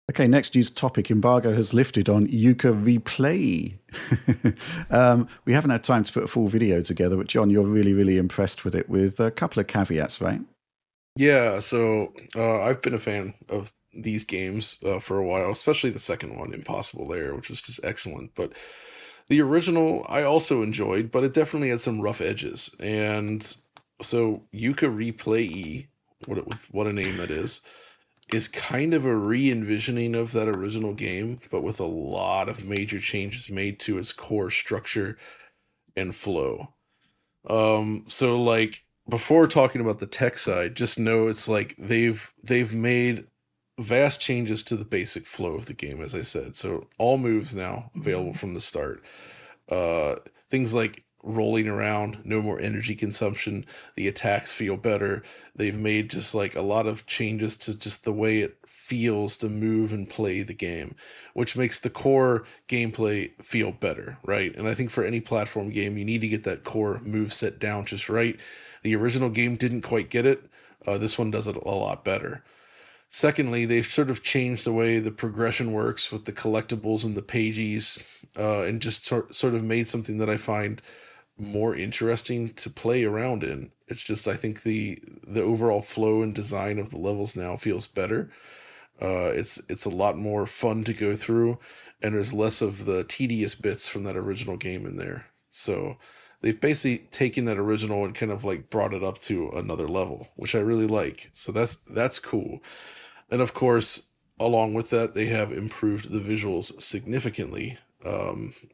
Okay, next news topic. Embargo has lifted on Yooka-Re-Playlee. We haven't had time to put a full video together, but John, you're really, really impressed with it with a couple of caveats, right? Yeah, so I've been a fan of these games for a while, especially the second one, Impossible Lair, which was just excellent. But the original I also enjoyed, but it definitely had some rough edges. And so Yooka-Replaylee, what a name that is kind of a re-envisioning of that original game, but with a lot of major changes made to its core structure and flow. So like before talking about the tech side, just know it's like they've made vast changes to the basic flow of the game, as I said. So all moves now available from the start. Uh, Things like rolling around, no more energy consumption. The attacks feel better. They've made just like a lot of changes to just the way it feels to move and play the game, which makes the core gameplay feel better, right? And I think for any platform game, you need to get that core move set down just right. The original game didn't quite get it. This one does it a lot better. Secondly, they've sort of changed the way the progression works with the collectibles and the pages, and just sort of made something that I find more interesting to play around in. It's just I think the overall flow and design of the levels now feels better. It's a lot more fun to go through, and there's less of the tedious bits from that original game in there. So they've basically taken that original and kind of like brought it up to another level, which I really like. So that's cool. And of course, along with that, they have improved the visuals significantly.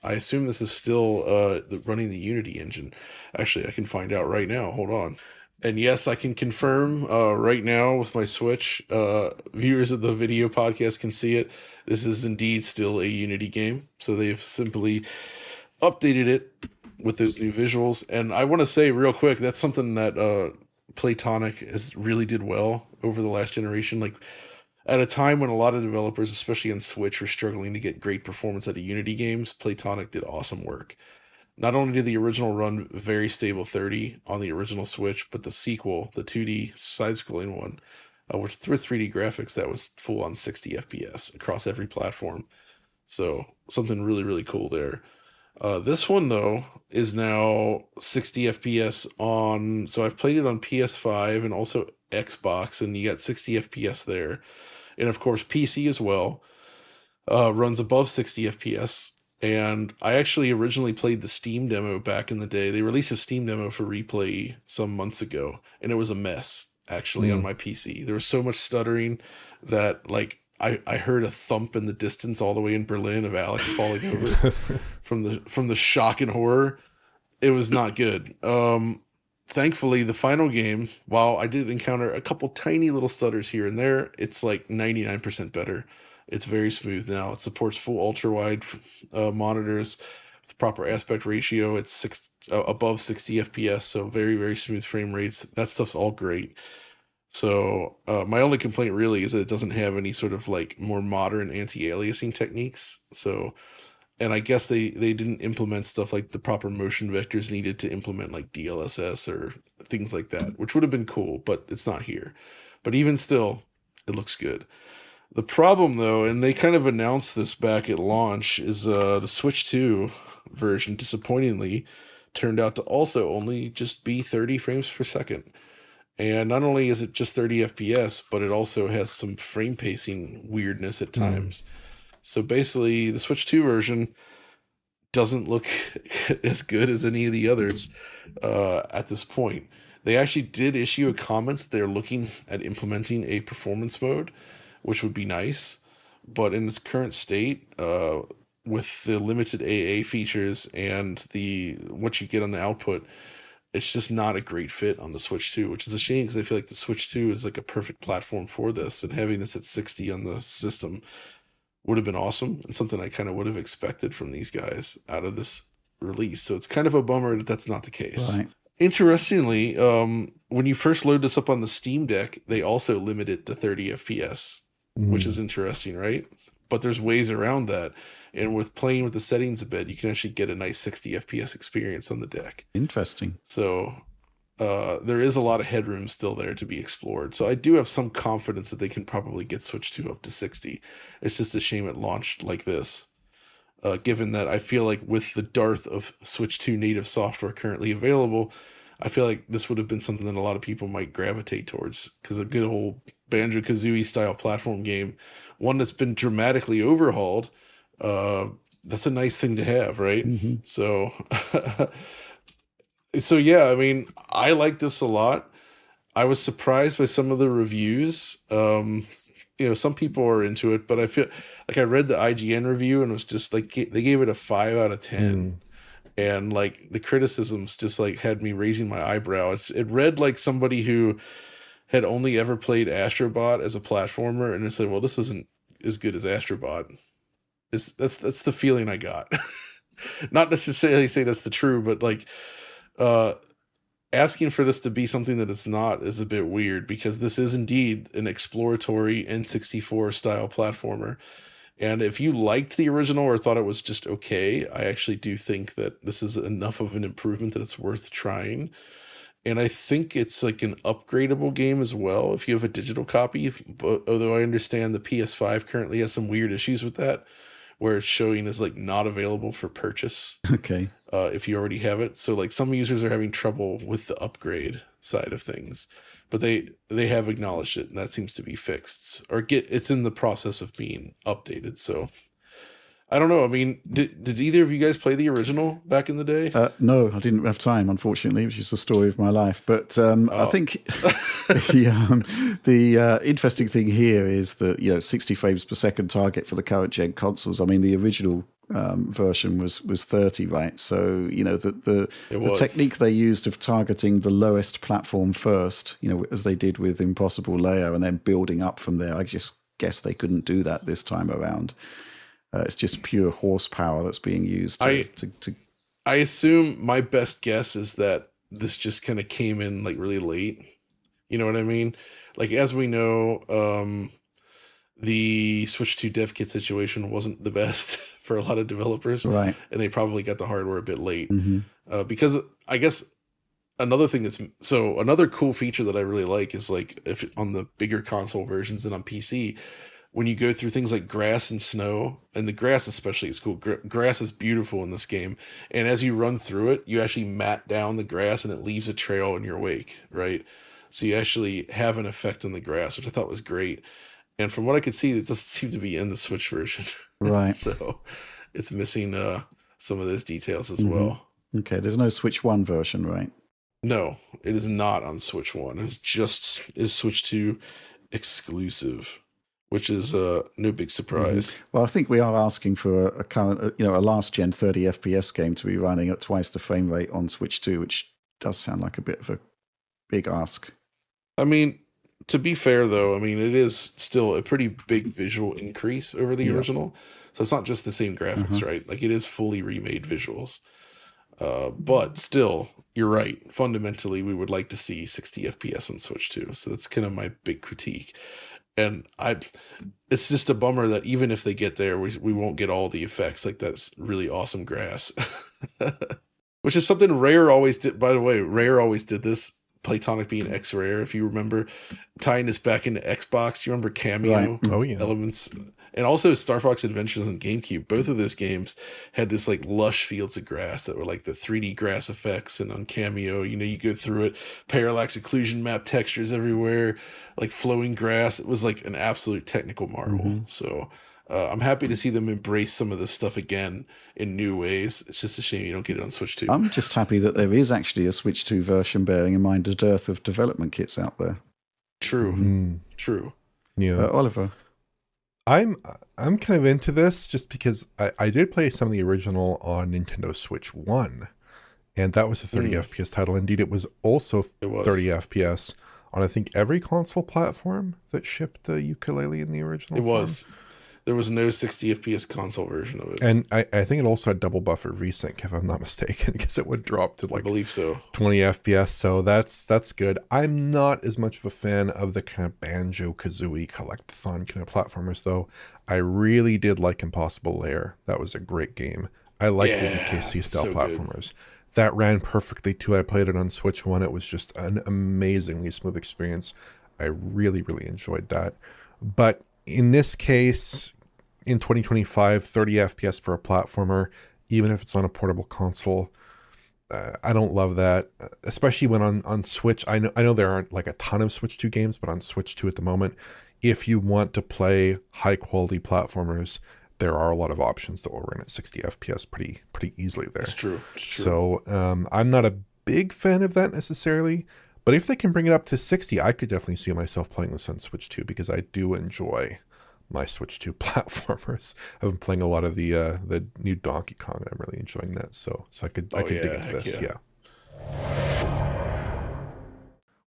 I assume this is still running the Unity engine. Actually, I can find out right now. Hold on. And yes, I can confirm right now with my Switch. Viewers of the video podcast can see it. This is indeed still a Unity game. So they've simply updated it with those new visuals. And I want to say real quick, that's something that Playtonic has really did well over the last generation. Like at a time when a lot of developers, especially on Switch, were struggling to get great performance out of Unity games, Playtonic did awesome work. Not only did the original run very stable 30 on the original Switch, but the sequel, the 2D side-scrolling one, with 3D graphics, that was full on 60 FPS across every platform. So something really, really cool there. This one though is now 60 FPS on. So I've played it on PS5 and also Xbox, and you got 60 FPS there, and of course PC as well. Runs above 60 FPS. And I actually originally played the Steam demo back in the day. They released a Steam demo for Replay some months ago, and it was a mess actually on Mm. my PC. There was so much stuttering that like I heard a thump in the distance all the way in Berlin of Alex falling over from the shock and horror. It was not good. Thankfully, the final game, while I did encounter a couple tiny little stutters here and there, it's like 99% better. It's very smooth now. It supports full ultra wide monitors with proper aspect ratio. It's above 60 FPS, so very, very smooth frame rates. That stuff's all great. So my only complaint really is that it doesn't have any sort of like more modern anti-aliasing techniques. So, and I guess they didn't implement stuff like the proper motion vectors needed to implement like DLSS or things like that, which would have been cool, but it's not here. But even still, it looks good. The problem though, and they kind of announced this back at launch, is the Switch 2 version disappointingly turned out to also only just be 30 frames per second. And not only is it just 30 FPS, but it also has some frame pacing weirdness at Mm. times. So basically, the Switch 2 version doesn't look as good as any of the others at this point. They actually did issue a comment that they're looking at implementing a performance mode, which would be nice. But in its current state, with the limited AA features and the what you get on the output, it's just not a great fit on the Switch 2, which is a shame because I feel like the Switch 2 is like a perfect platform for this, and having this at 60 on the system would have been awesome and something I kind of would have expected from these guys out of this release. So it's kind of a bummer that that's not the case. Right. Interestingly, when you first load this up on the Steam Deck, they also limit it to 30 FPS, which is Mm. interesting, right? But there's ways around that. And with playing with the settings a bit, you can actually get a nice 60 FPS experience on the deck. Interesting. So there is a lot of headroom still there to be explored. So I do have some confidence that they can probably get Switch 2 up to 60. It's just a shame it launched like this. Given that I feel like with the dearth of Switch 2 native software currently available, I feel like this would have been something that a lot of people might gravitate towards, because a good old Banjo-Kazooie style platform game, one that's been dramatically overhauled, that's a nice thing to have, right? Mm-hmm. So yeah, I mean, I like this a lot. I was surprised by some of the reviews. Some people are into it, but I feel like I read the IGN review and it was just like they gave it a 5 out of 10. And like the criticisms just like had me raising my eyebrow. It read like somebody who had only ever played Astrobot as a platformer and it said, well, this isn't as good as Astrobot. That's the feeling I got. Not necessarily say that's the true, but like asking for this to be something that it's not is a bit weird, because this is indeed an exploratory N64 style platformer. And if you liked the original or thought it was just okay, I actually do think that this is enough of an improvement that it's worth trying. And I think it's like an upgradable game as well if you have a digital copy. But although I understand the PS5 currently has some weird issues with that, where it's showing as like not available for purchase. Okay. If you already have it. So like some users are having trouble with the upgrade side of things, but they have acknowledged it and that seems to be fixed, or it's in the process of being updated. So I don't know. I mean, did either of you guys play the original back in the day? No, I didn't have time, unfortunately, which is the story of my life. But I think the interesting thing here is that 60 frames per second target for the current gen consoles. I mean, the original version was 30, right? So the technique they used of targeting the lowest platform first, as they did with Impossible Layer, and then building up from there. I just guess they couldn't do that this time around. It's just pure horsepower that's being used. I assume, my best guess is that this just kind of came in like really late. You know what I mean? Like, as we know, the Switch 2 dev kit situation wasn't the best for a lot of developers. Right. And they probably got the hardware a bit late. Mm-hmm. Because I guess another cool feature that I really like is like if on the bigger console versions and on PC, when you go through things like grass and snow, and the grass especially is cool. Grass is beautiful in this game. And as you run through it, you actually mat down the grass and it leaves a trail in your wake, right? So you actually have an effect on the grass, which I thought was great. And from what I could see, it doesn't seem to be in the Switch version. Right. So it's missing some of those details as well. Okay, there's no Switch 1 version, right? No, it is not on Switch 1. It's just is Switch 2 exclusive, which is no big surprise. Well, I think we are asking for a current, a last gen 30 FPS game to be running at twice the frame rate on Switch 2, which does sound like a bit of a big ask. I mean, to be fair though, I mean, it is still a pretty big visual increase over the original. So it's not just the same graphics, right? Like, it is fully remade visuals. But still, you're right. Fundamentally, we would like to see 60 FPS on Switch 2. So that's kind of my big critique. And it's just a bummer that even if they get there, we won't get all the effects like that's really awesome grass. Which is something Rare always did. By the way, Rare always did this, Playtonic being X-Rare, if you remember, tying this back into Xbox. Do you remember Cameo elements? And also Star Fox Adventures on GameCube. Both of those games had this like lush fields of grass that were like the 3D grass effects. And on Cameo, you go through it, parallax occlusion map textures everywhere, like flowing grass. It was like an absolute technical marvel. So I'm happy to see them embrace some of this stuff again in new ways. It's just a shame you don't get it on Switch 2. I'm just happy that there is actually a Switch 2 version, bearing in mind the dearth of development kits out there. True. True. Yeah. Oliver? I'm kind of into this just because I did play some of the original on Nintendo Switch 1, and that was a 30 FPS title. Indeed, it was also 30 FPS on, I think, every console platform that shipped the Yooka-Laylee in the original form. There was no 60 FPS console version of it. And I think it also had double buffer VSync, if I'm not mistaken, because it would drop to like, I believe so, 20 FPS. So that's good. I'm not as much of a fan of the kind of Banjo-Kazooie collectathon kind of platformers, though. I really did like Impossible Layer. That was a great game. I like the UKC style platformers. that ran perfectly too. I played it on Switch 1. It was just an amazingly smooth experience. I really, really enjoyed that. But in this case, in 2025, 30 FPS for a platformer, even if it's on a portable console, I don't love that, especially when on Switch. I know there aren't like a ton of Switch 2 games, but on Switch 2 at the moment, if you want to play high quality platformers, there are a lot of options that will run at 60 FPS pretty easily there. It's true. So I'm not a big fan of that necessarily, but if they can bring it up to 60, I could definitely see myself playing this on Switch 2 because I do enjoy my Switch 2 platformers. I've been playing a lot of the new Donkey Kong, and I'm really enjoying that. So I could dig into this. Yeah.